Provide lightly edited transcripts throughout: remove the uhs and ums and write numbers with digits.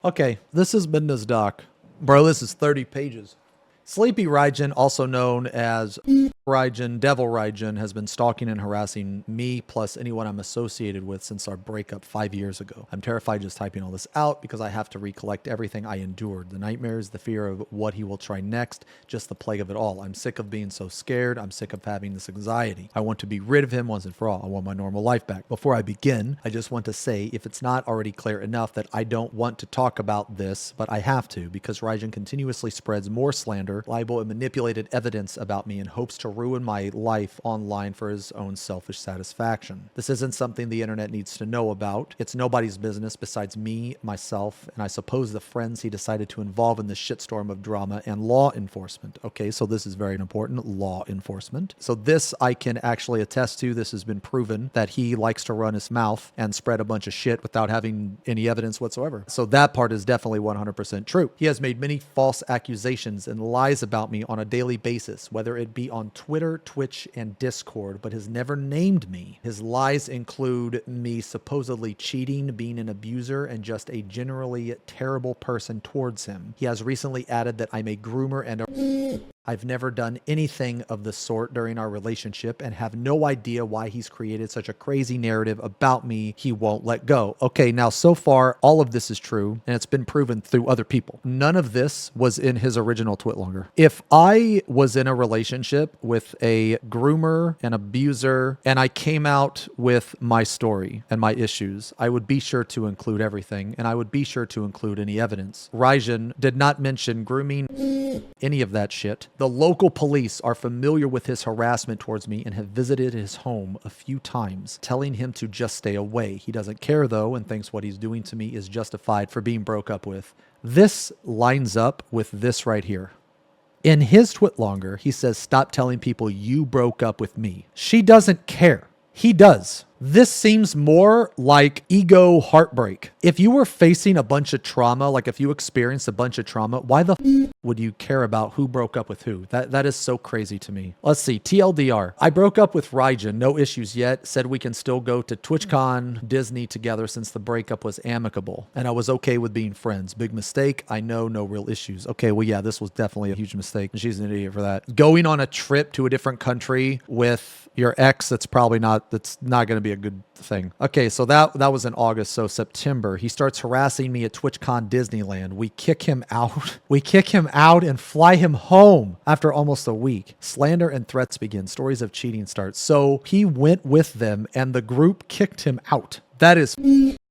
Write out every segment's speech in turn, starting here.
Okay, this is Midna's doc. Bro, this is 30 pages. Sleepy Raijin, also known as Raijin, Devil Raijin, has been stalking and harassing me plus anyone I'm associated with since our breakup 5 years ago. I'm terrified just typing all this out because I have to recollect everything I endured. The nightmares, the fear of what he will try next, just the plague of it all. I'm sick of being so scared. I'm sick of having this anxiety. I want to be rid of him once and for all. I want my normal life back. Before I begin, I just want to say, if it's not already clear enough, that I don't want to talk about this, but I have to because Raijin continuously spreads more slander, libel, and manipulated evidence about me in hopes to ruin my life online for his own selfish satisfaction. This isn't something the internet needs to know about. It's nobody's business besides me, myself, and I suppose the friends he decided to involve in this shitstorm of drama and law enforcement. Okay, so this is very important, law enforcement. So this I can actually attest to. This has been proven that he likes to run his mouth and spread a bunch of shit without having any evidence whatsoever. So that part is definitely 100% true. He has made many false accusations and lies about me on a daily basis, whether it be on Twitter, Twitch, and Discord, but has never named me. His lies include me supposedly cheating, being an abuser, and just a generally terrible person towards him. He has recently added that I'm a groomer and a... I've never done anything of the sort during our relationship and have no idea why he's created such a crazy narrative about me he won't let go. Okay, now so far, all of this is true, and it's been proven through other people. None of this was in his original TwitLonger. If I was in a relationship with a groomer, an abuser, and I came out with my story and my issues, I would be sure to include everything, and I would be sure to include any evidence. Raijin did not mention grooming, any of that shit. The local police are familiar with his harassment towards me and have visited his home a few times, telling him to just stay away. He doesn't care though and thinks what he's doing to me is justified for being broke up with. This lines up with this right here. In his TwitLonger, he says, "Stop telling people you broke up with me." She doesn't care. He does. This seems more like ego heartbreak. If you were facing a bunch of trauma, like if you experienced a bunch of trauma, why the would you care about who broke up with who? That is so crazy to me. Let's see, TLDR. I broke up with Raijin, no issues yet, said we can still go to TwitchCon, Disney together since the breakup was amicable, and I was okay with being friends. Big mistake, I know, no real issues. Okay, well yeah, this was definitely a huge mistake, and she's an idiot for that. Going on a trip to a different country with your ex, that's not going to be a good thing. Okay, so that was in August. So September, he starts harassing me at TwitchCon Disneyland. We kick him out. We kick him out and fly him home after almost a week. Slander and threats begin. Stories of cheating start. So he went with them and the group kicked him out. That is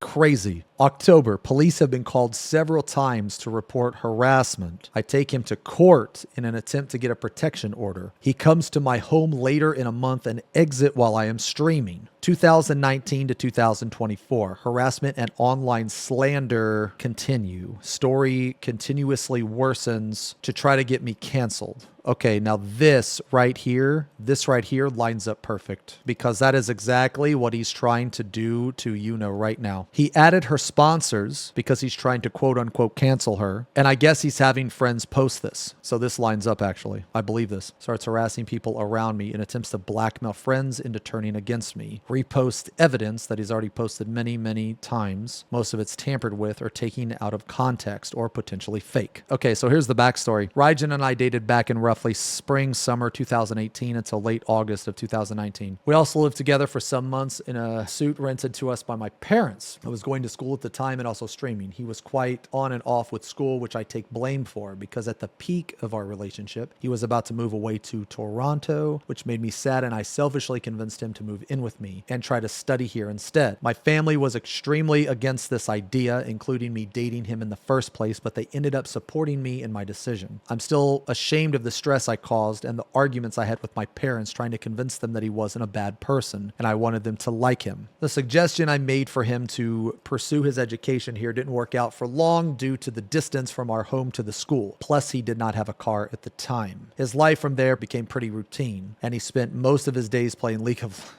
crazy. October, police have been called several times to report harassment. I take him to court in an attempt to get a protection order. He comes to my home later in a month and exit while I am streaming. 2019 to 2024, harassment and online slander continue. Story continuously worsens to try to get me canceled. Okay, now this right here lines up perfect because that is exactly what he's trying to do to Yuno right now. He added her sponsors because he's trying to quote unquote cancel her. And I guess he's having friends post this. So this lines up actually. I believe this. Starts harassing people around me and attempts to blackmail friends into turning against me. Repost evidence that he's already posted many, many times. Most of it's tampered with or taken out of context or potentially fake. Okay, so here's the backstory. Raijin and I dated back in roughly spring, summer 2018 until late August of 2019. We also lived together for some months in a suite rented to us by my parents. I was going to school at the time and also streaming. He was quite on and off with school, which I take blame for because at the peak of our relationship, he was about to move away to Toronto, which made me sad, and I selfishly convinced him to move in with me and try to study here instead. My family was extremely against this idea, including me dating him in the first place, but they ended up supporting me in my decision. I'm still ashamed of the stress I caused and the arguments I had with my parents trying to convince them that he wasn't a bad person and I wanted them to like him. The suggestion I made for him to pursue his education here didn't work out for long due to the distance from our home to the school. Plus, he did not have a car at the time. His life from there became pretty routine, and he spent most of his days playing League of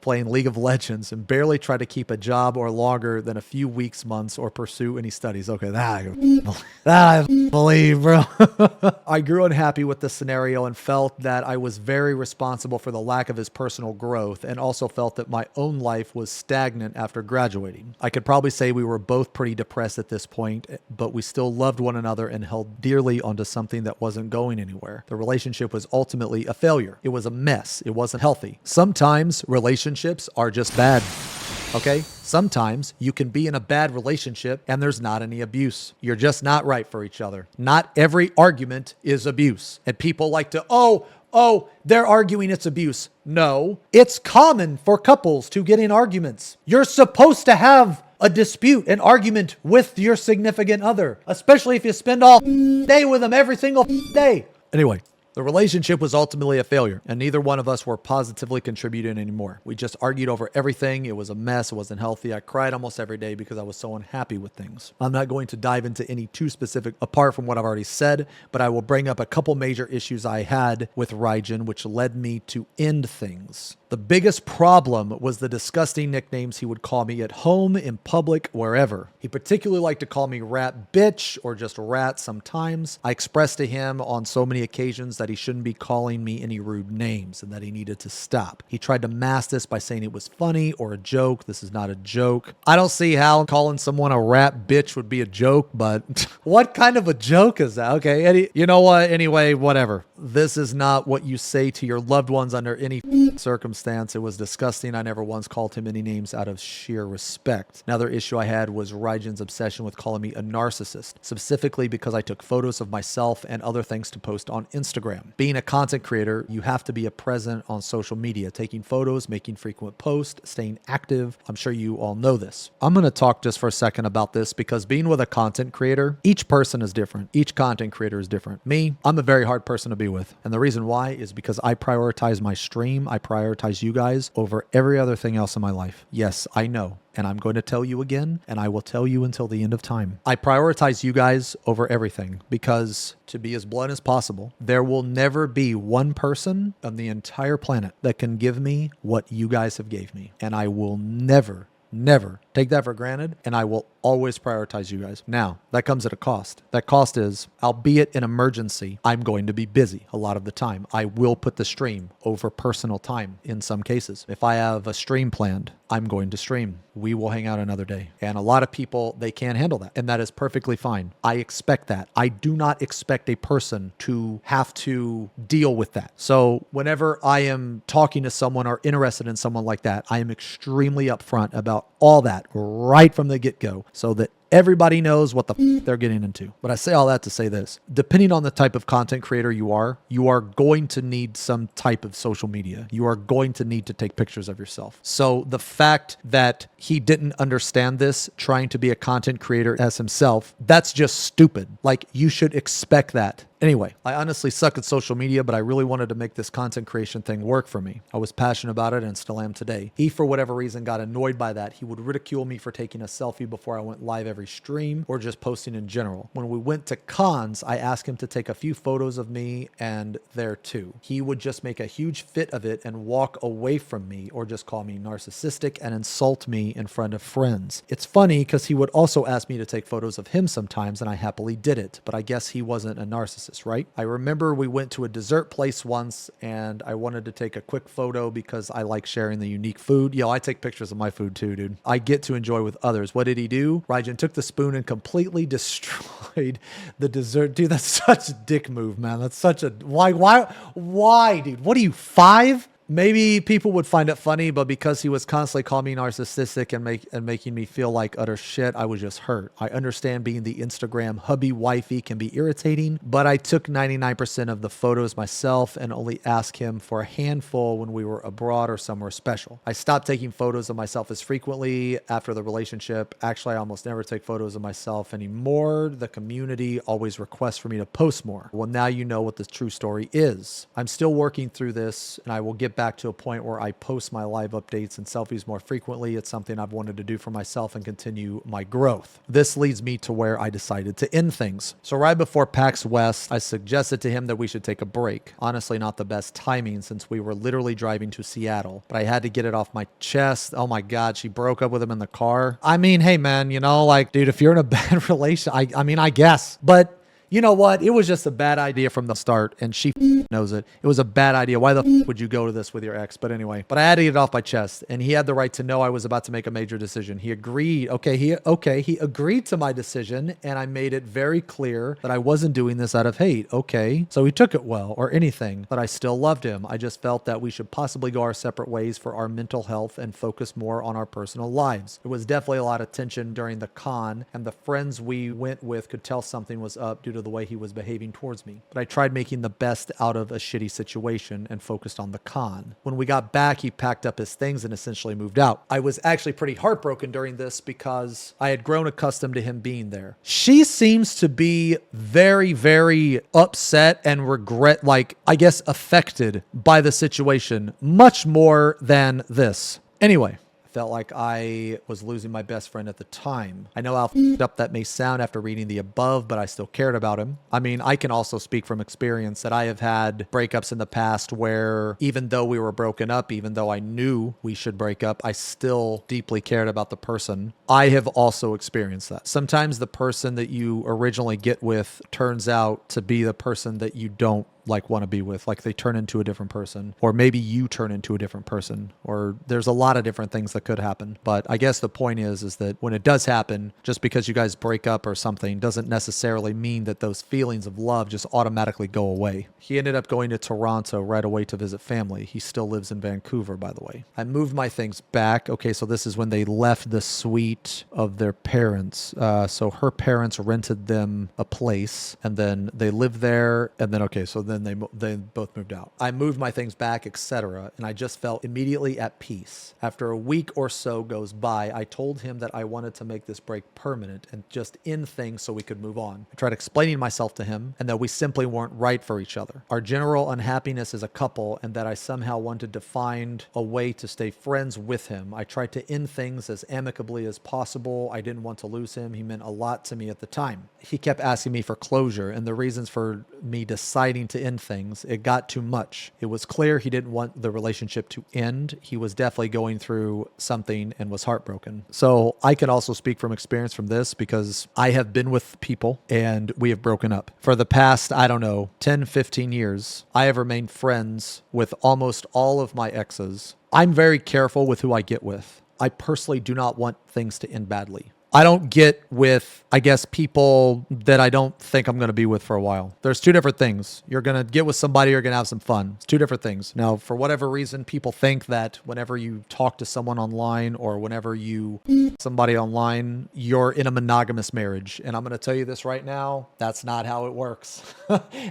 playing League of Legends and barely try to keep a job or longer than a few weeks, months, or pursue any studies. Okay, that I believe, bro. I grew unhappy with the scenario and felt that I was very responsible for the lack of his personal growth, and also felt that my own life was stagnant after graduating. I could probably say we were both pretty depressed at this point, but we still loved one another and held dearly onto something that wasn't going anywhere. The relationship was ultimately a failure. It was a mess. It wasn't healthy. Sometimes relationships are just bad. Okay? Sometimes you can be in a bad relationship and there's not any abuse. You're just not right for each other. Not every argument is abuse. And people like to, they're arguing, it's abuse. No, it's common for couples to get in arguments. You're supposed to have a dispute, an argument with your significant other, especially if you spend all day with them every single day. Anyway, the relationship was ultimately a failure, and neither one of us were positively contributing anymore. We just argued over everything. It was a mess. It wasn't healthy. I cried almost every day because I was so unhappy with things. I'm not going to dive into any too specific apart from what I've already said, but I will bring up a couple major issues I had with Raijin, which led me to end things. The biggest problem was the disgusting nicknames he would call me at home, in public, wherever. He particularly liked to call me rat bitch or just rat sometimes. I expressed to him on so many occasions that he shouldn't be calling me any rude names and that he needed to stop. He tried to mask this by saying it was funny or a joke. This is not a joke. I don't see how calling someone a rat bitch would be a joke, but what kind of a joke is that? Okay, you know what? Anyway, whatever. This is not what you say to your loved ones under any circumstance. It was disgusting. I never once called him any names out of sheer respect. Another issue I had was Raijin's obsession with calling me a narcissist, specifically because I took photos of myself and other things to post on Instagram. Being a content creator, you have to be present on social media, taking photos, making frequent posts, staying active. I'm sure you all know this. I'm going to talk just for a second about this because being with a content creator, each person is different. Each content creator is different. Me, I'm a very hard person to be with. And the reason why is because I prioritize my stream. I prioritize you guys over every other thing else in my life. Yes, I know. And I'm going to tell you again, and I will tell you until the end of time. I prioritize you guys over everything because, to be as blunt as possible, there will never be one person on the entire planet that can give me what you guys have gave me. And I will never take that for granted, and I will always prioritize you guys. Now, that comes at a cost. That cost is, albeit an emergency, I'm going to be busy a lot of the time. I will put the stream over personal time in some cases. If I have a stream planned, I'm going to stream. We will hang out another day. And a lot of people, they can't handle that. And that is perfectly fine. I expect that. I do not expect a person to have to deal with that. So whenever I am talking to someone or interested in someone like that, I am extremely upfront about all that right from the get-go so that everybody knows what the they're getting into. But I say all that to say this. Depending on the type of content creator you are going to need some type of social media. You are going to need to take pictures of yourself. So the fact that he didn't understand this, trying to be a content creator as himself, that's just stupid. Like, you should expect that. Anyway, I honestly suck at social media, but I really wanted to make this content creation thing work for me. I was passionate about it and still am today. He, for whatever reason, got annoyed by that. He would ridicule me for taking a selfie before I went live every stream or just posting in general. When we went to cons, I asked him to take a few photos of me and there too. He would just make a huge fit of it and walk away from me or just call me narcissistic and insult me in front of friends. It's funny because he would also ask me to take photos of him sometimes and I happily did it, but I guess he wasn't a narcissist. Right? I remember we went to a dessert place once and I wanted to take a quick photo because I like sharing the unique food. Yo, I take pictures of my food too, dude. I get to enjoy with others. What did he do? Raijin took the spoon and completely destroyed the dessert. Dude, that's such a dick move, man. That's such a... Why, dude? What are you, 5? Maybe people would find it funny, but because he was constantly calling me narcissistic and making me feel like utter shit, I was just hurt. I understand being the Instagram hubby wifey can be irritating, but I took 99% of the photos myself and only asked him for a handful when we were abroad or somewhere special. I stopped taking photos of myself as frequently after the relationship. Actually, I almost never take photos of myself anymore. The community always requests for me to post more. Well, now you know what the true story is. I'm still working through this and I will get back back to a point where I post my live updates and selfies more frequently. It's something I've wanted to do for myself and continue my growth. This leads me to where I decided to end things. So right before PAX West, I suggested to him that we should take a break. Honestly, not the best timing since we were literally driving to Seattle, but I had to get it off my chest. Oh my God, she broke up with him in the car. I mean, hey man, you know, like, dude, if you're in a bad relation, I mean, I guess, but you know what? It was just a bad idea from the start, and she knows it. It was a bad idea. Why the would you go to this with your ex? But anyway, but I had to get it off my chest, and he had the right to know I was about to make a major decision. He agreed. He agreed to my decision, and I made it very clear that I wasn't doing this out of hate. Okay, so he took it well, or anything, but I still loved him. I just felt that we should possibly go our separate ways for our mental health and focus more on our personal lives. There was definitely a lot of tension during the con, and the friends we went with could tell something was up due to the way he was behaving towards me. But I tried making the best out of a shitty situation and focused on the con. When we got back, he packed up his things and essentially moved out. I was actually pretty heartbroken during this because I had grown accustomed to him being there. She seems to be very, very upset and regret, like, I guess, affected by the situation much more than this. Anyway, felt like I was losing my best friend at the time. I know how f***ed up that may sound after reading the above, but I still cared about him. I mean, I can also speak from experience that I have had breakups in the past where even though we were broken up, even though I knew we should break up, I still deeply cared about the person. I have also experienced that. Sometimes the person that you originally get with turns out to be the person that you don't want to be with, like they turn into a different person, or maybe you turn into a different person, or there's a lot of different things that could happen. But I guess the point is that when it does happen, just because you guys break up or something doesn't necessarily mean that those feelings of love just automatically go away. He ended up going to Toronto right away to visit family. He still lives in Vancouver, by the way. I moved my things back. Okay, so this is when they left the suite of their parents. So her parents rented them a place, and then they lived there, and then then they both moved out. I moved my things back, etc., and I just felt immediately at peace. After a week or so goes by, I told him that I wanted to make this break permanent and just end things so we could move on. I tried explaining myself to him and that we simply weren't right for each other. Our general unhappiness as a couple, and that I somehow wanted to find a way to stay friends with him. I tried to end things as amicably as possible. I didn't want to lose him. He meant a lot to me at the time. He kept asking me for closure and the reasons for me deciding to end things. It got too much. It was clear he didn't want the relationship to end. He was definitely going through something and was heartbroken. So I can also speak from experience from this because I have been with people and we have broken up. For the past, I don't know, 10, 15 years, I have remained friends with almost all of my exes. I'm very careful with who I get with. I personally do not want things to end badly. I don't get with, I guess, people that I don't think I'm going to be with for a while. There's two different things. You're going to get with somebody, you're going to have some fun. It's two different things. Now, for whatever reason, people think that whenever you talk to someone online or whenever you somebody online, you're in a monogamous marriage. And I'm going to tell you this right now, that's not how it works.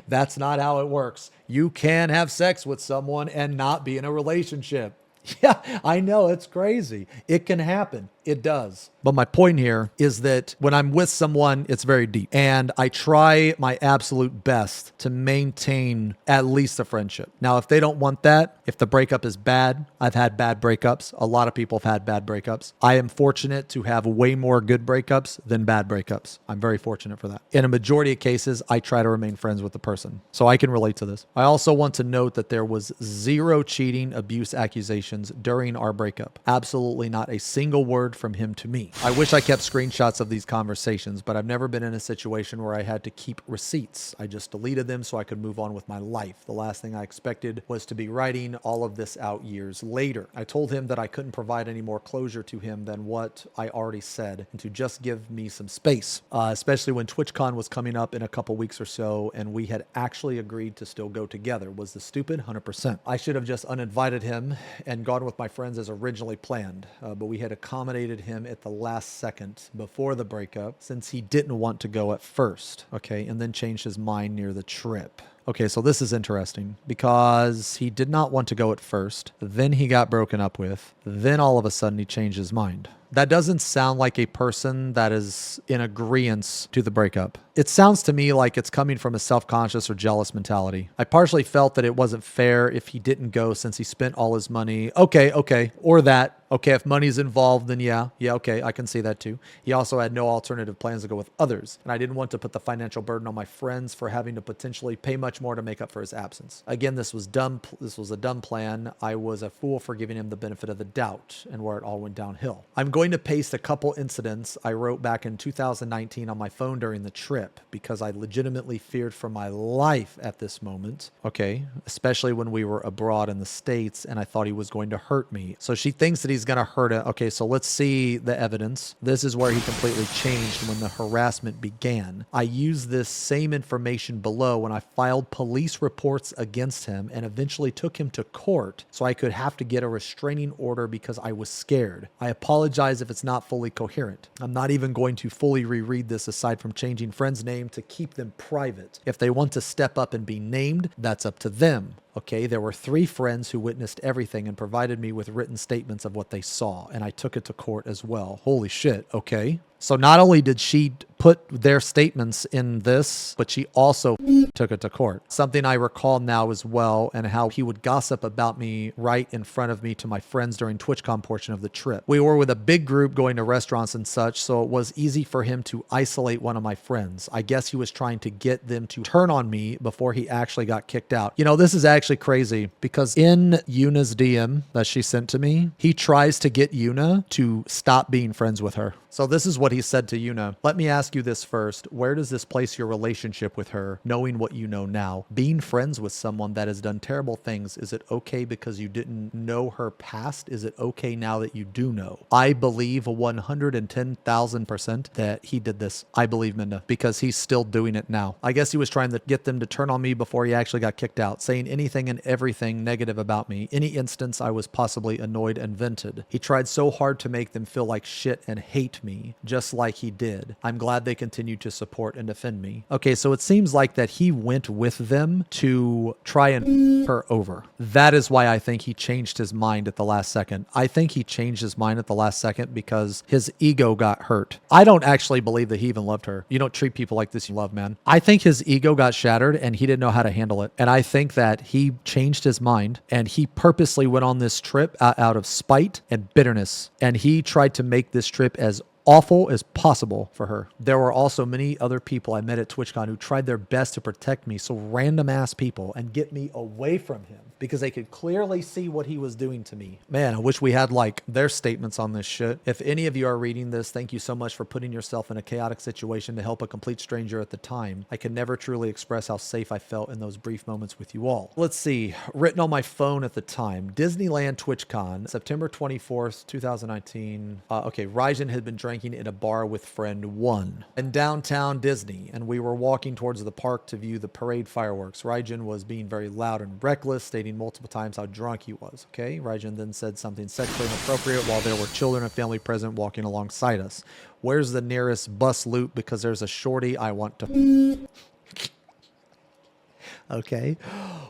That's not how it works. You can have sex with someone and not be in a relationship. Yeah, I know, it's crazy. It can happen. It does. But my point here is that when I'm with someone, it's very deep. And I try my absolute best to maintain at least a friendship. Now, if they don't want that, if the breakup is bad, I've had bad breakups. A lot of people have had bad breakups. I am fortunate to have way more good breakups than bad breakups. I'm very fortunate for that. In a majority of cases, I try to remain friends with the person. So I can relate to this. I also want to note that there was zero cheating, abuse accusations during our breakup. Absolutely not a single word from him to me. I wish I kept screenshots of these conversations, but I've never been in a situation where I had to keep receipts. I just deleted them so I could move on with my life. The last thing I expected was to be writing all of this out years later. I told him that I couldn't provide any more closure to him than what I already said and to just give me some space, especially when TwitchCon was coming up in a couple weeks or so and we had actually agreed to still go together. Was this stupid? 100%. I should have just uninvited him and gone with my friends as originally planned, but we had accommodated him at the last second before the breakup since he didn't want to go at first, okay, and then changed his mind near the trip. Okay, so this is interesting because he did not want to go at first, then he got broken up with, then all of a sudden he changed his mind. That doesn't sound like a person that is in agreeance to the breakup. It sounds to me like it's coming from a self-conscious or jealous mentality. I partially felt that it wasn't fair if he didn't go since he spent all his money. Okay. Or that. Okay, if money's involved, then yeah, okay, I can see that too. He also had no alternative plans to go with others, and I didn't want to put the financial burden on my friends for having to potentially pay much more to make up for his absence. Again, this was dumb. This was a dumb plan. I was a fool for giving him the benefit of the doubt, and where it all went downhill. I'm going to paste a couple incidents I wrote back in 2019 on my phone during the trip because I legitimately feared for my life at this moment. Okay, especially when we were abroad in the States, and I thought he was going to hurt me. So she thinks that he's going to hurt it. Okay, so let's see the evidence. This is where he completely changed when the harassment began. I used this same information below when I filed police reports against him and eventually took him to court so I could have to get a restraining order because I was scared. I apologize if it's not fully coherent. I'm not even going to fully reread this aside from changing friends' name to keep them private. If they want to step up and be named, that's up to them. Okay, there were 3 friends who witnessed everything and provided me with written statements of what they saw, and I took it to court as well. Holy shit, okay. So not only did she put their statements in this, but she also took it to court. Something I recall now as well, and how he would gossip about me right in front of me to my friends during TwitchCon portion of the trip. We were with a big group going to restaurants and such, so it was easy for him to isolate one of my friends. I guess he was trying to get them to turn on me before he actually got kicked out. You know, this is actually crazy because in Yuna's DM that she sent to me, he tries to get Yuna to stop being friends with her. So this is what he said to Yuna. Let me ask you this first. Where does this place your relationship with her, knowing what you know now? Being friends with someone that has done terrible things, is it okay because you didn't know her past? Is it okay now that you do know? I believe 110,000% that he did this. I believe Midna, because he's still doing it now. I guess he was trying to get them to turn on me before he actually got kicked out, saying anything and everything negative about me. Any instance I was possibly annoyed and vented. He tried so hard to make them feel like shit and hate me, just like he did. I'm glad they continue to support and defend me. Okay, so it seems like that he went with them to try and her over. That is why I think he changed his mind at the last second. I think he changed his mind at the last second because his ego got hurt. I don't actually believe that he even loved her. You don't treat people like this you love, man. I think his ego got shattered and he didn't know how to handle it. And I think that he changed his mind and he purposely went on this trip out of spite and bitterness. And he tried to make this trip as awful as possible for her. There were also many other people I met at TwitchCon who tried their best to protect me, so random ass people, and get me away from him because they could clearly see what he was doing to me. Man, I wish we had like their statements on this shit. If any of you are reading this, thank you so much for putting yourself in a chaotic situation to help a complete stranger at the time. I can never truly express how safe I felt in those brief moments with you all. Let's see, written on my phone at the time, Disneyland TwitchCon, September 24th, 2019. Okay, Raijin had been drinking in a bar with friend 1 in downtown Disney, and we were walking towards the park to view the parade fireworks. Raijin was being very loud and reckless, stating multiple times how drunk he was. Okay, Raijin then said something sexually inappropriate while there were children and family present walking alongside us. Where's the nearest bus loop because there's a shorty I want to okay,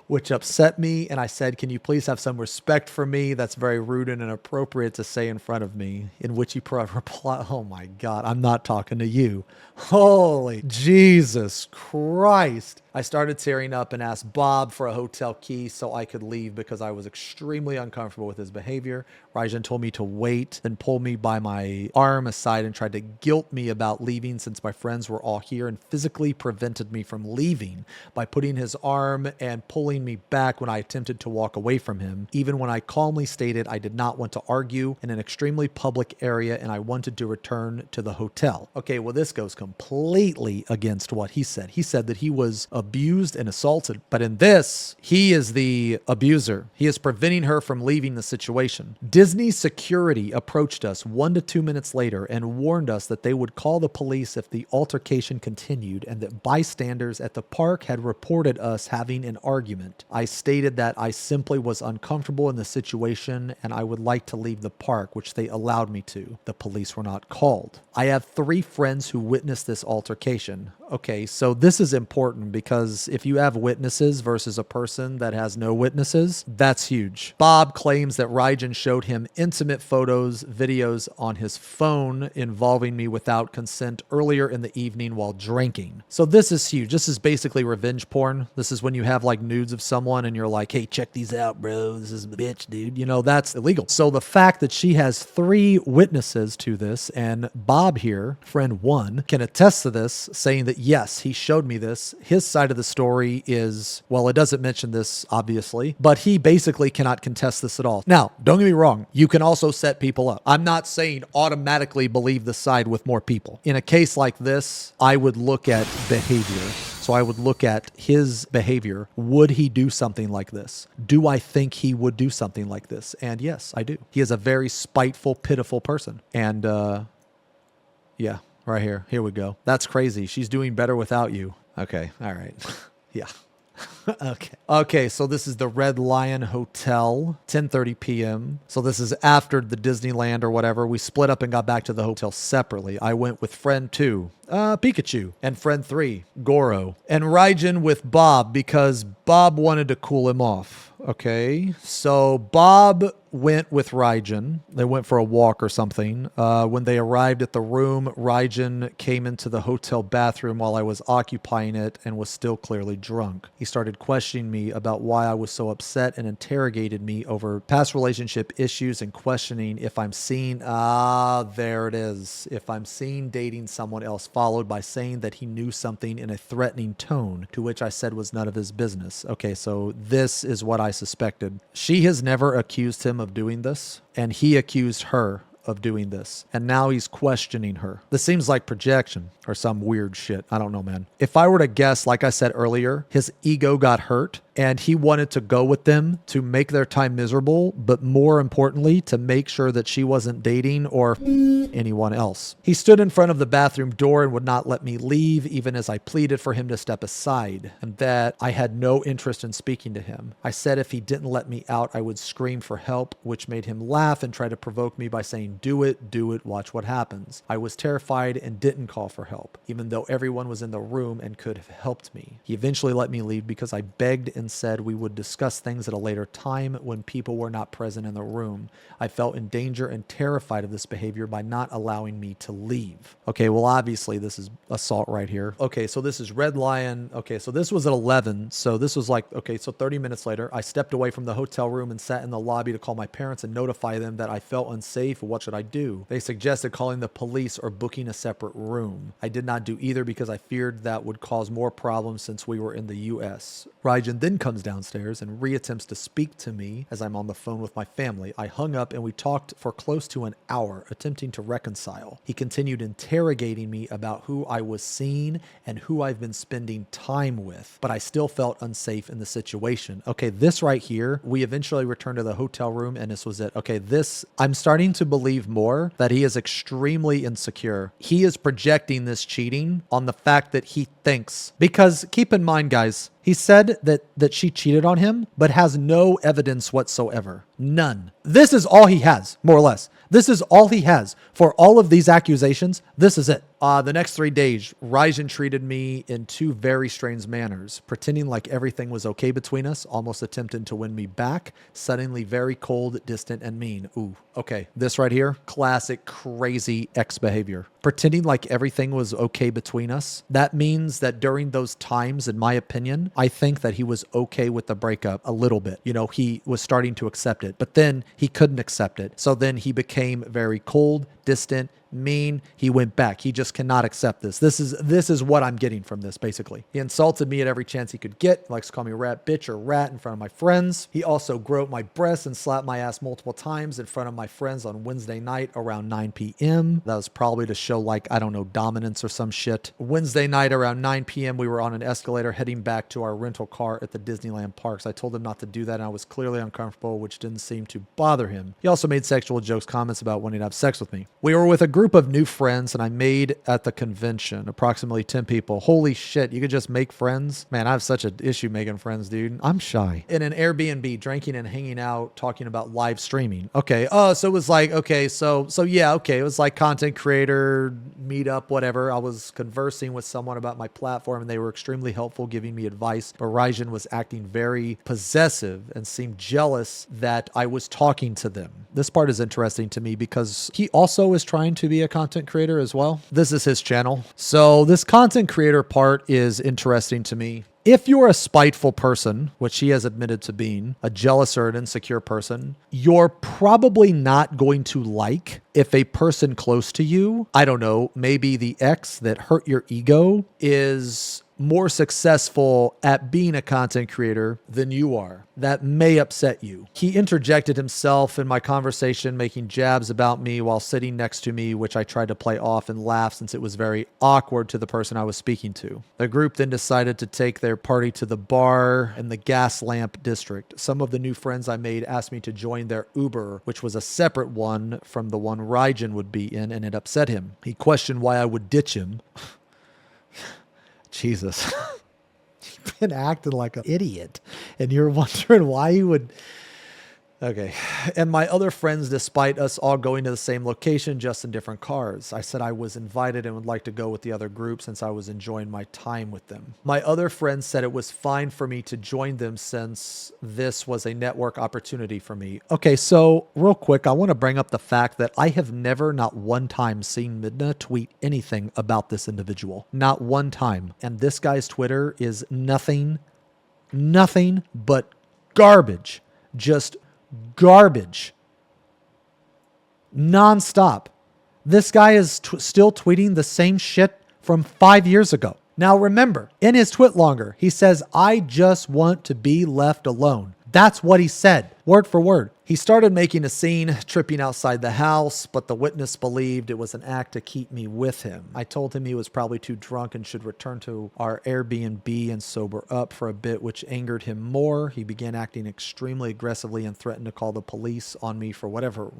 which upset me, and I said, can you please have some respect for me? That's very rude and inappropriate to say in front of me, in which he replied, oh my God, I'm not talking to you. Holy Jesus Christ. I started tearing up and asked Bob for a hotel key so I could leave because I was extremely uncomfortable with his behavior. Raijin told me to wait, then pulled me by my arm aside and tried to guilt me about leaving since my friends were all here, and physically prevented me from leaving by putting his arm and pulling me back when I attempted to walk away from him, even when I calmly stated I did not want to argue in an extremely public area and I wanted to return to the hotel. Okay, well, this goes completely against what he said. He said that he was abused and assaulted, but in this, he is the abuser. He is preventing her from leaving the situation. Disney security approached us 1 to 2 minutes later and warned us that they would call the police if the altercation continued, and that bystanders at the park had reported us having an argument. I stated that I simply was uncomfortable in the situation and I would like to leave the park, which they allowed me to. The police were not called. I have 3 friends who witnessed this altercation. Okay, so this is important because if you have witnesses versus a person that has no witnesses, that's huge. Bob claims that Raijin showed him intimate photos, videos on his phone involving me without consent earlier in the evening while drinking. So this is huge. This is basically revenge porn. This is when you have like nudes of someone and you're like, hey, check these out, bro. This is a bitch, dude. You know, that's illegal. So the fact that she has 3 witnesses to this, and Bob here, friend 1, can attest to this, saying that yes, he showed me this. His side of the story is, well, it doesn't mention this, obviously, but he basically cannot contest this at all. Now, don't get me wrong. You can also set people up. I'm not saying automatically believe the side with more people. In a case like this, I would look at behavior. So I would look at his behavior. Would he do something like this? Do I think he would do something like this? And yes, I do. He is a very spiteful, pitiful person. And yeah, right here. Here we go. That's crazy. She's doing better without you. Okay. All right. Yeah. Okay, so this is the Red Lion Hotel, 10:30 p.m. So this is after the Disneyland or whatever. We split up and got back to the hotel separately. I went with friend 2, Pikachu, and friend 3, Goro, and Raijin with Bob because Bob wanted to cool him off. Okay, so Bob went with Raijin. They went for a walk or something. When they arrived at the room, Raijin came into the hotel bathroom while I was occupying it and was still clearly drunk. He started questioning me about why I was so upset and interrogated me over past relationship issues and questioning if I'm seen, there it is, if I'm seen dating someone else, followed by saying that he knew something in a threatening tone, to which I said was none of his business. Okay, so this is what I suspected. She has never accused him of doing this, and he accused her of doing this, and now he's questioning her. This seems like projection or some weird shit. I don't know, man. If I were to guess, like I said earlier, his ego got hurt and he wanted to go with them to make their time miserable, but more importantly, to make sure that she wasn't dating or anyone else. He stood in front of the bathroom door and would not let me leave, even as I pleaded for him to step aside, and that I had no interest in speaking to him. I said if he didn't let me out, I would scream for help, which made him laugh and try to provoke me by saying, do it, watch what happens. I was terrified and didn't call for help, even though everyone was in the room and could have helped me. He eventually let me leave because I begged and said we would discuss things at a later time when people were not present in the room. I felt in danger and terrified of this behavior by not allowing me to leave. Okay, well, obviously this is assault right here. Okay, so this is Red Lion. Okay, so this was at 11. So this was like, okay, so 30 minutes later, I stepped away from the hotel room and sat in the lobby to call my parents and notify them that I felt unsafe. What should I do? They suggested calling the police or booking a separate room. I did not do either because I feared that would cause more problems since we were in the US. Raijin then comes downstairs and reattempts to speak to me as I'm on the phone with my family. I hung up and we talked for close to an hour, attempting to reconcile. He continued interrogating me about who I was seeing and who I've been spending time with, but I still felt unsafe in the situation. Okay, this right here, we eventually returned to the hotel room and this was it. Okay, this, I'm starting to believe more that he is extremely insecure. He is projecting this cheating on the fact that he thinks, because keep in mind, guys, he said that she cheated on him, but has no evidence whatsoever. None. This is all he has, more or less. This is all he has for all of these accusations. This is it. The next 3 days, Raijin treated me in 2 very strange manners, pretending like everything was okay between us, almost attempting to win me back, suddenly very cold, distant, and mean. Ooh, okay. This right here, classic crazy ex behavior. Pretending like everything was okay between us. That means that during those times, in my opinion, I think that he was okay with the breakup a little bit. You know, he was starting to accept it, but then he couldn't accept it. So then he became very cold, distant, mean. He went back. He just cannot accept this. This is what I'm getting from this, basically. He insulted me at every chance he could get. He likes to call me rat, bitch, or rat in front of my friends. He also groped my breasts and slapped my ass multiple times in front of my friends on Wednesday night around 9 p.m. That was probably to show, like, I don't know, dominance or some shit. Wednesday night around 9 p.m. we were on an escalator heading back to our rental car at the Disneyland parks. I told him not to do that and I was clearly uncomfortable, which didn't seem to bother him. He also made sexual jokes, comments about wanting to have sex with me. We were with a group group of new friends and I made at the convention, approximately 10 people. Holy shit, you could just make friends? Man, I have such an issue making friends, dude. I'm shy. In an Airbnb, drinking and hanging out, talking about live streaming. Okay, so it was like, okay, so yeah, okay, it was like content creator, meetup, whatever. I was conversing with someone about my platform and they were extremely helpful, giving me advice. But Raijin was acting very possessive and seemed jealous that I was talking to them. This part is interesting to me because he also is trying to be a content creator as well. This is his channel. So this content creator part is interesting to me. If you're a spiteful person, which he has admitted to being, a jealous or an insecure person, you're probably not going to like if a person close to you, I don't know, maybe the ex that hurt your ego is more successful at being a content creator than you are. That may upset you. He interjected himself in my conversation, making jabs about me while sitting next to me, which I tried to play off and laugh since it was very awkward to the person I was speaking to. The group then decided to take their party to the bar in the gas lamp district. Some of the new friends I made asked me to join their Uber, which was a separate one from the one Raijin would be in, and it upset him. He questioned why I would ditch him. Jesus. You've been acting like an idiot and you're wondering why he would. Okay. And my other friends, despite us all going to the same location, just in different cars. I said I was invited and would like to go with the other group since I was enjoying my time with them. My other friends said it was fine for me to join them since this was a network opportunity for me. Okay, so real quick, I want to bring up the fact that I have never, not one time, seen Midna tweet anything about this individual. Not one time. And this guy's Twitter is nothing but garbage. Just garbage. Non-stop. This guy is still tweeting the same shit from 5 years ago. Now remember, in his tweet longer, he says, I just want to be left alone. That's what he said, word for word. He started making a scene, tripping outside the house, but the witness believed it was an act to keep me with him. I told him he was probably too drunk and should return to our Airbnb and sober up for a bit, which angered him more. He began acting extremely aggressively and threatened to call the police on me for whatever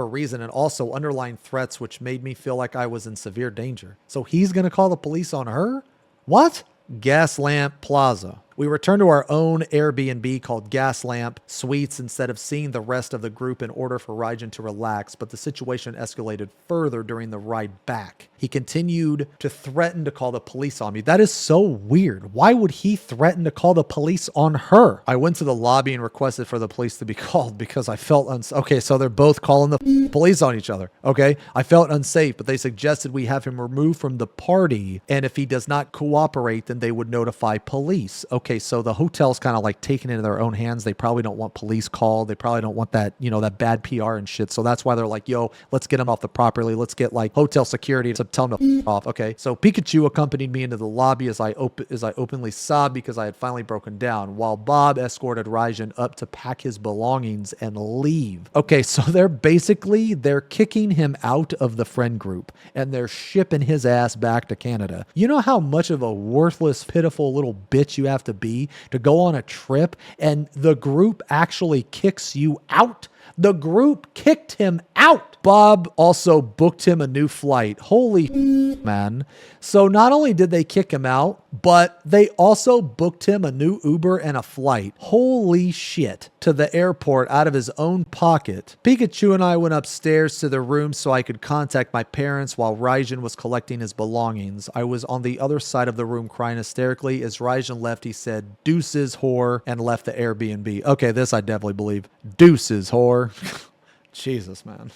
reason, and also underlying threats, which made me feel like I was in severe danger. So he's going to call the police on her? What? Gaslamp Plaza. We returned to our own Airbnb called Gaslamp Suites instead of seeing the rest of the group in order for Raijin to relax, but the situation escalated further during the ride back. He continued to threaten to call the police on me. That is so weird. Why would he threaten to call the police on her? I went to the lobby and requested for the police to be called because I felt okay, so they're both calling the police on each other. Okay, I felt unsafe, but they suggested we have him removed from the party, and if he does not cooperate, then they would notify police. Okay, so the hotel's kind of like taking it into their own hands. They probably don't want police called. They probably don't want that, that bad PR and shit. So that's why they're like, yo, let's get him off the property. Let's get like hotel security to tell him to off. Okay, so Pikachu accompanied me into the lobby as I openly sobbed because I had finally broken down, while Bob escorted Raijin up to pack his belongings and leave. Okay, so they're kicking him out of the friend group and they're shipping his ass back to Canada. You know how much of a worthless, pitiful little bitch you have to be to go on a trip and the group actually kicks you out? The group kicked him out. Bob also booked him a new flight. Holy man. So not only did they kick him out, but they also booked him a new Uber and a flight. Holy shit. To the airport out of his own pocket. Pikachu and I went upstairs to the room so I could contact my parents while Raijin was collecting his belongings. I was on the other side of the room crying hysterically. As Raijin left, he said, deuces, whore, and left the Airbnb. Okay, this I definitely believe. Deuces, whore. Jesus, man.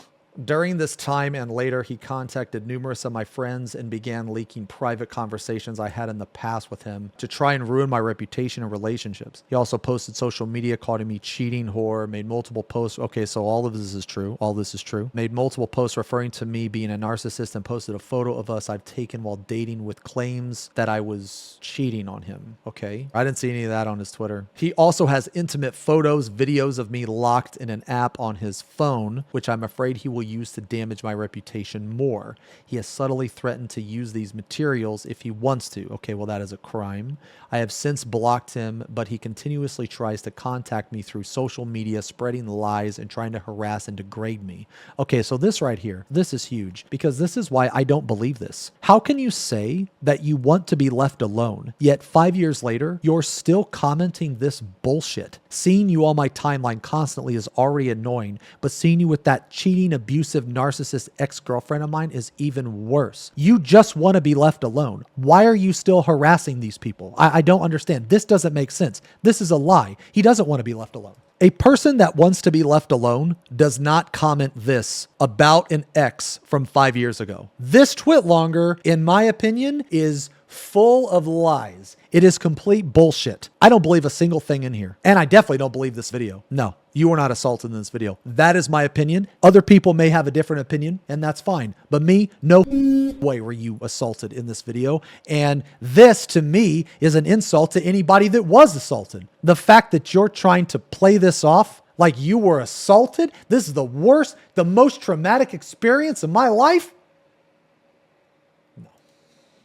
During this time and later, he contacted numerous of my friends and began leaking private conversations I had in the past with him to try and ruin my reputation and relationships. He also posted social media calling me cheating whore, made multiple posts. Okay, so all of this is true. All this is true. Made multiple posts referring to me being a narcissist and posted a photo of us I've taken while dating with claims that I was cheating on him. Okay. I didn't see any of that on his Twitter. He also has intimate photos, videos of me locked in an app on his phone, which I'm afraid he will will use to damage my reputation more. He has subtly threatened to use these materials if he wants to. Okay, well, that is a crime. I have since blocked him, but he continuously tries to contact me through social media, spreading lies and trying to harass and degrade me. Okay, so this right here, this is huge, because this is why I don't believe this. How can you say that you want to be left alone, yet 5 years later, you're still commenting this bullshit? Seeing you on my timeline constantly is already annoying, but seeing you with that cheating, abusive, narcissist ex-girlfriend of mine is even worse. You just want to be left alone. Why are you still harassing these people? I don't understand. This doesn't make sense. This is a lie. He doesn't want to be left alone. A person that wants to be left alone does not comment this about an ex from 5 years ago. This twitlonger, in my opinion, is full of lies. It is complete bullshit. I don't believe a single thing in here. And I definitely don't believe this video. No, you were not assaulted in this video. That is my opinion. Other people may have a different opinion, and that's fine. But me, no way were you assaulted in this video. And this, to me, is an insult to anybody that was assaulted. The fact that you're trying to play this off like you were assaulted, this is the worst, the most traumatic experience of my life?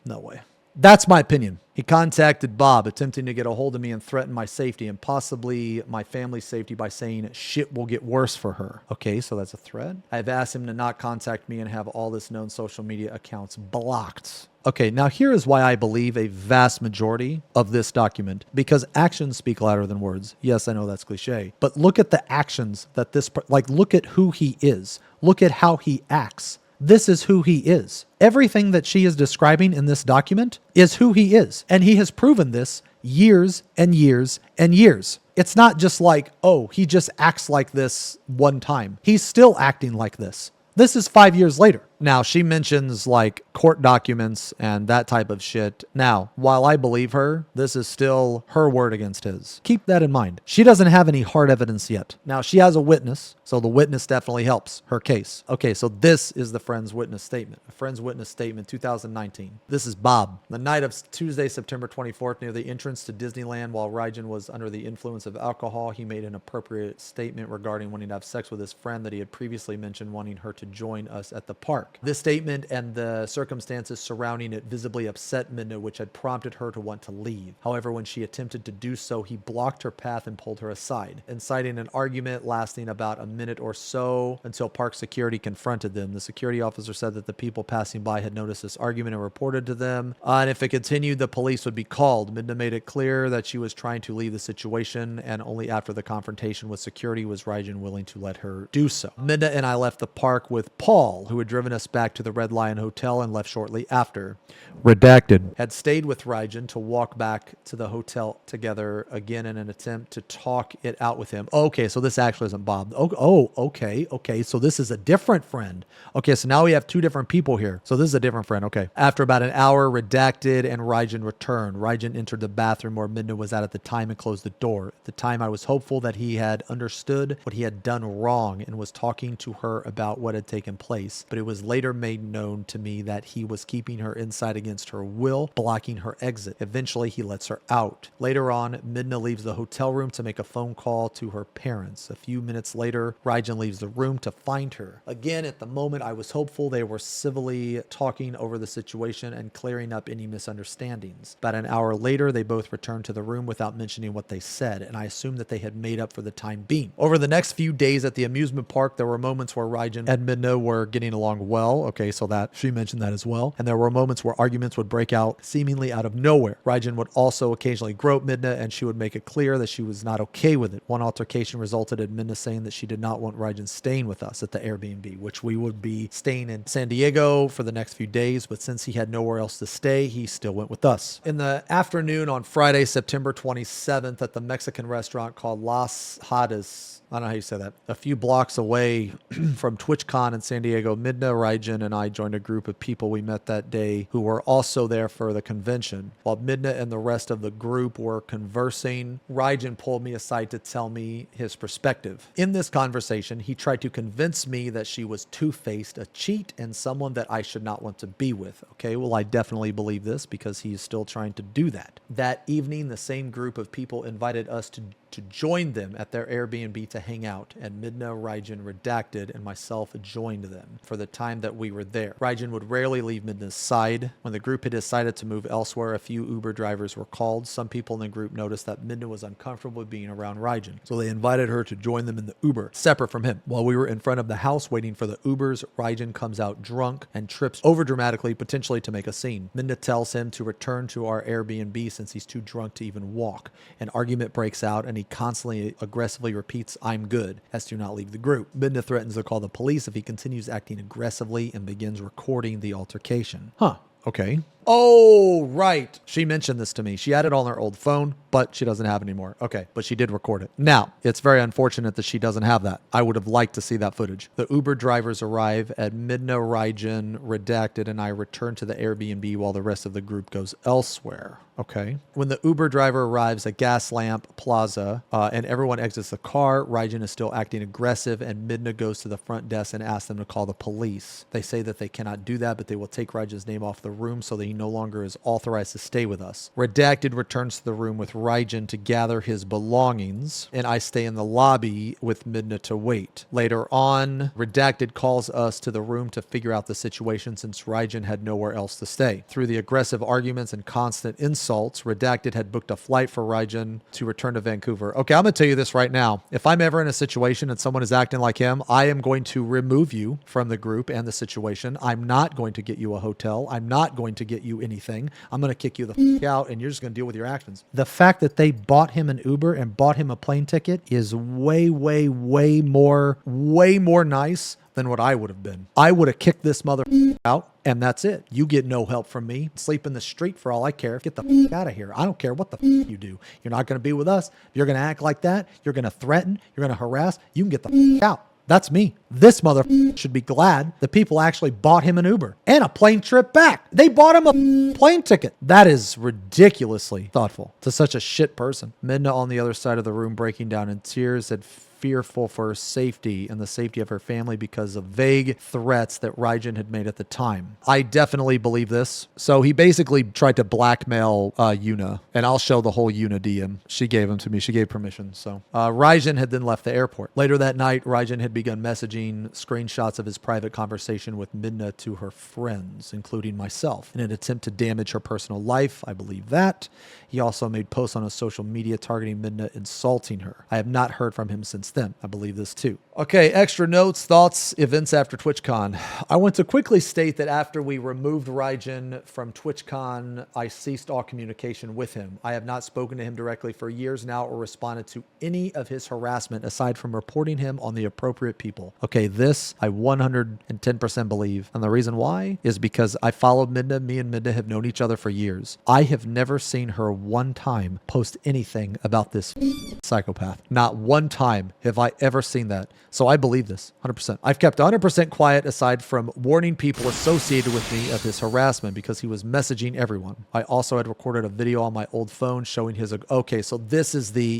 No way. That's my opinion. He contacted Bob, attempting to get a hold of me and threaten my safety and possibly my family's safety by saying shit will get worse for her. Okay, so that's a threat. I've asked him to not contact me and have all his known social media accounts blocked. Okay, now here is why I believe a vast majority of this document, because actions speak louder than words. Yes, I know that's cliche, but look at the actions that look at who he is. Look at how he acts. This is who he is. Everything that she is describing in this document is who he is. And he has proven this years and years and years. It's not just like, oh, he just acts like this one time. He's still acting like this. This is 5 years later. Now, she mentions like court documents and that type of shit. Now, while I believe her, this is still her word against his. Keep that in mind. She doesn't have any hard evidence yet. Now, she has a witness, so the witness definitely helps her case. Okay, so this is the friend's witness statement. A friend's witness statement, 2019. This is Bob. The night of Tuesday, September 24th, near the entrance to Disneyland, while Raijin was under the influence of alcohol, he made an appropriate statement regarding wanting to have sex with his friend that he had previously mentioned wanting her to join us at the park. This statement and the circumstances surrounding it visibly upset Midna, which had prompted her to want to leave. However, when she attempted to do so, he blocked her path and pulled her aside, inciting an argument lasting about a minute or so until park security confronted them. The security officer said that the people passing by had noticed this argument and reported to them. And if it continued, the police would be called. Midna made it clear that she was trying to leave the situation, and only after the confrontation with security was Raijin willing to let her do so. Midna and I left the park with Paul, who had driven us back to the Red Lion Hotel and left shortly after. Redacted. Had stayed with Raijin to walk back to the hotel together again in an attempt to talk it out with him. Okay, so this actually isn't Bob. Okay, so this is a different friend. Okay, so now we have two different people here. So this is a different friend, okay. After about an hour, Redacted and Raijin returned. Raijin entered the bathroom where Midna was at the time and closed the door. At the time, I was hopeful that he had understood what he had done wrong and was talking to her about what had taken place, but it was later made known to me that he was keeping her inside against her will, blocking her exit. Eventually, he lets her out. Later on, Midna leaves the hotel room to make a phone call to her parents. A few minutes later, Raijin leaves the room to find her. Again, at the moment, I was hopeful they were civilly talking over the situation and clearing up any misunderstandings. About an hour later, they both returned to the room without mentioning what they said, and I assumed that they had made up for the time being. Over the next few days at the amusement park, there were moments where Raijin and Midna were getting along well. Okay, so that she mentioned that as well. And there were moments where arguments would break out seemingly out of nowhere. Raijin would also occasionally grope Midna, and she would make it clear that she was not okay with it. One altercation resulted in Midna saying that she did not want Raijin staying with us at the Airbnb, which we would be staying in San Diego for the next few days, but since he had nowhere else to stay, he still went with us. In the afternoon on Friday, September 27th, at the Mexican restaurant called Las Hadas, I don't know how you say that, a few blocks away from TwitchCon in San Diego, Midna, Raijin, and I joined a group of people we met that day who were also there for the convention. While Midna and the rest of the group were conversing, Raijin pulled me aside to tell me his perspective. In this conversation, he tried to convince me that she was two-faced, a cheat, and someone that I should not want to be with. Okay, well, I definitely believe this because he is still trying to do that. That evening, the same group of people invited us to join them at their Airbnb to hang out, and Midna, Raijin, Redacted, and myself joined them for the time that we were there. Raijin would rarely leave Midna's side. When the group had decided to move elsewhere, a few Uber drivers were called. Some people in the group noticed that Midna was uncomfortable being around Raijin, so they invited her to join them in the Uber, separate from him. While we were in front of the house waiting for the Ubers, Raijin comes out drunk and trips over dramatically, potentially to make a scene. Midna tells him to return to our Airbnb since he's too drunk to even walk. An argument breaks out and he constantly aggressively repeats, "I'm good," as to not leave the group. Midna threatens to call the police if he continues acting aggressively and begins recording the altercation. Okay. Oh, right. She mentioned this to me. She had it on her old phone, but she doesn't have it anymore. Okay, but she did record it. Now, it's very unfortunate that she doesn't have that. I would have liked to see that footage. The Uber drivers arrive at Midna, Raijin, Redacted, and I return to the Airbnb while the rest of the group goes elsewhere. Okay. When the Uber driver arrives at Gaslamp Plaza and everyone exits the car, Raijin is still acting aggressive and Midna goes to the front desk and asks them to call the police. They say that they cannot do that, but they will take Raijin's name off the room so that he no longer is authorized to stay with us. Redacted returns to the room with Raijin to gather his belongings, and I stay in the lobby with Midna to wait. Later on, Redacted calls us to the room to figure out the situation since Raijin had nowhere else to stay. Through the aggressive arguments and constant insults, Redacted had booked a flight for Raijin to return to Vancouver. Okay, I'm going to tell you this right now. If I'm ever in a situation and someone is acting like him, I am going to remove you from the group and the situation. I'm not going to get you a hotel. I'm not going to get you anything. I'm going to kick you the f out and you're just going to deal with your actions. The fact that they bought him an Uber and bought him a plane ticket is way more nice than what I would have been. I would have kicked this mother out and that's it. You get no help from me. Sleep in the street for all I care. Get the f out of here. I don't care what the f you do. You're not going to be with us. If you're going to act like that, you're going to threaten, you're going to harass, you can get the f out. That's me. This mother should be glad the people actually bought him an Uber and a plane trip back. They bought him a plane ticket. That is ridiculously thoughtful to such a shit person. Midna on the other side of the room breaking down in tears said fearful for her safety and the safety of her family because of vague threats that Raijin had made at the time. I definitely believe this. So he basically tried to blackmail Yuna, and I'll show the whole Yuna DM. She gave him to me. She gave permission. So Raijin had then left the airport. Later that night, Raijin had begun messaging screenshots of his private conversation with Midna to her friends, including myself, in an attempt to damage her personal life. I believe that. He also made posts on his social media targeting Midna, insulting her. I have not heard from him since then. I believe this too. Okay, extra notes, thoughts, events after TwitchCon. I want to quickly state that after we removed Raijin from TwitchCon, I ceased all communication with him. I have not spoken to him directly for years now or responded to any of his harassment aside from reporting him on the appropriate people. Okay, this I 110% believe. And the reason why is because I followed Midna. Me and Midna have known each other for years. I have never seen her one time post anything about this psychopath. Not one time have I ever seen that. So I believe this 100%. I've kept 100% quiet aside from warning people associated with me of his harassment because he was messaging everyone. I also had recorded a video on my old phone showing his, okay, so this is the,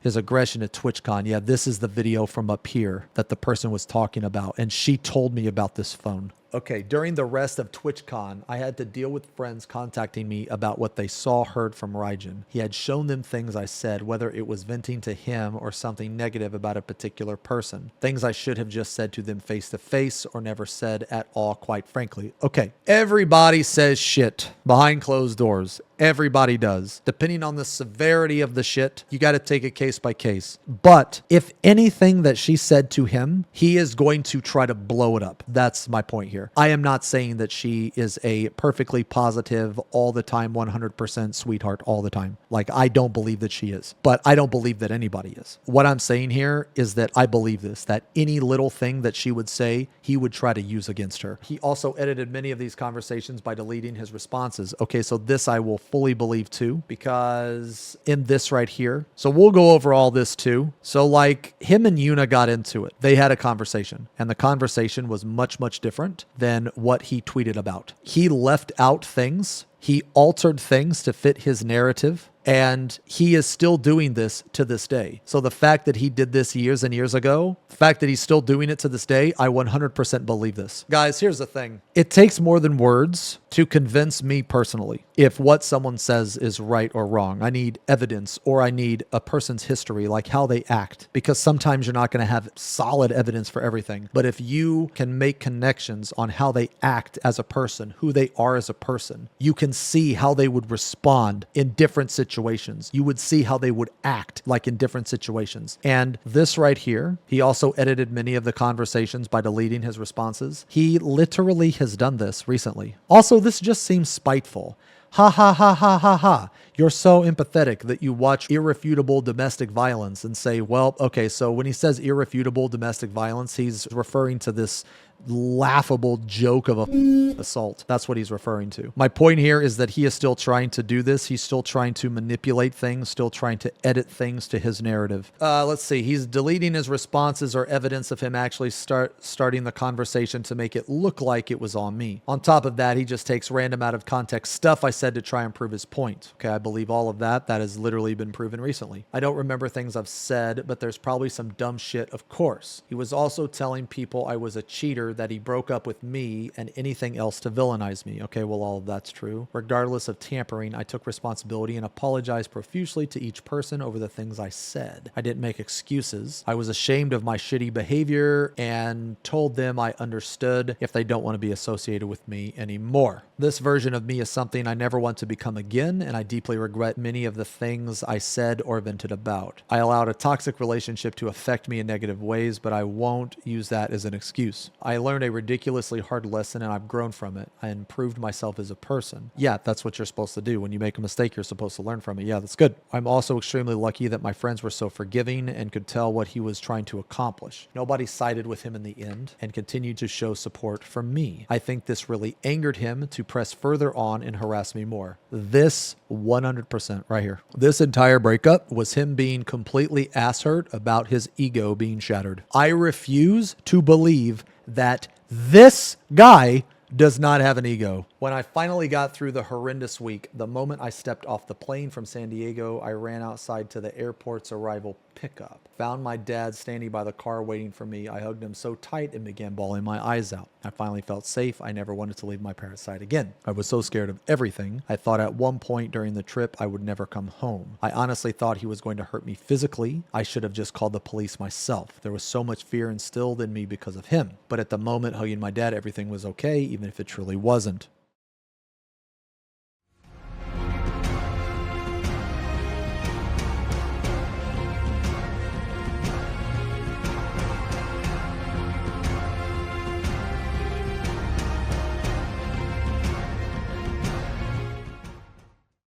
his aggression at TwitchCon. Yeah, this is the video from up here that the person was talking about. And she told me about this phone. Okay, during the rest of TwitchCon, I had to deal with friends contacting me about what they saw, heard from Raijin. He had shown them things I said, whether it was venting to him or something negative about a particular person. Things I should have just said to them face to face or never said at all, quite frankly. Okay, everybody says shit behind closed doors. Everybody does. Depending on the severity of the shit, you got to take it case by case. But if anything that she said to him, he is going to try to blow it up. That's my point here. I am not saying that she is a perfectly positive, all the time, 100% sweetheart all the time. Like, I don't believe that she is. But I don't believe that anybody is. What I'm saying here is that I believe this, that any little thing that she would say, he would try to use against her. He also edited many of these conversations by deleting his responses. Okay, so this I will fully believe too, because in this right here, so we'll go over all this too. So like him and Yuna got into it. They had a conversation and the conversation was much different than what he tweeted about. He left out things. He altered things to fit his narrative. And he is still doing this to this day. So the fact that he did this years and years ago, the fact that he's still doing it to this day, I 100% believe this. Guys, here's the thing. It takes more than words to convince me personally if what someone says is right or wrong. I need evidence, or I need a person's history, like how they act, because sometimes you're not going to have solid evidence for everything. But if you can make connections on how they act as a person, who they are as a person, you can see how they would respond in different situations. You would see how they would act like in different situations. And this right here, he also edited many of the conversations by deleting his responses. He literally has done this recently. Also, this just seems spiteful. Ha ha ha ha ha ha. You're so empathetic that you watch irrefutable domestic violence and say, well, okay, so when he says irrefutable domestic violence, he's referring to this laughable joke of a assault. That's what he's referring to. My point here is that he is still trying to do this. He's still trying to manipulate things, still trying to edit things to his narrative. Let's see. He's deleting his responses or evidence of him actually starting the conversation to make it look like it was on me. On top of that, he just takes random out of context stuff I said to try and prove his point. Okay, I believe all of that. That has literally been proven recently. I don't remember things I've said, but there's probably some dumb shit, of course. He was also telling people I was a cheater, that he broke up with me, and anything else to villainize me. Okay, well, all of that's true. Regardless of tampering, I took responsibility and apologized profusely to each person over the things I said. I didn't make excuses. I was ashamed of my shitty behavior and told them I understood if they don't want to be associated with me anymore. This version of me is something I never want to become again, and I deeply regret many of the things I said or vented about. I allowed a toxic relationship to affect me in negative ways, but I won't use that as an excuse. I learned a ridiculously hard lesson, and I've grown from it. I improved myself as a person. Yeah, that's what you're supposed to do. When you make a mistake, you're supposed to learn from it. Yeah, that's good. I'm also extremely lucky that my friends were so forgiving and could tell what he was trying to accomplish. Nobody sided with him in the end and continued to show support for me. I think this really angered him to press further on and harass me more. This 100% right here. This entire breakup was him being completely ass hurt about his ego being shattered. I refuse to believe that this guy does not have an ego. When I finally got through the horrendous week, the moment I stepped off the plane from San Diego, I ran outside to the airport's arrival pickup. Found my dad standing by the car waiting for me. I hugged him so tight and began bawling my eyes out. I finally felt safe. I never wanted to leave my parents' side again. I was so scared of everything. I thought at one point during the trip I would never come home. I honestly thought he was going to hurt me physically. I should have just called the police myself. There was so much fear instilled in me because of him. But at the moment hugging my dad, everything was okay, even if it truly wasn't.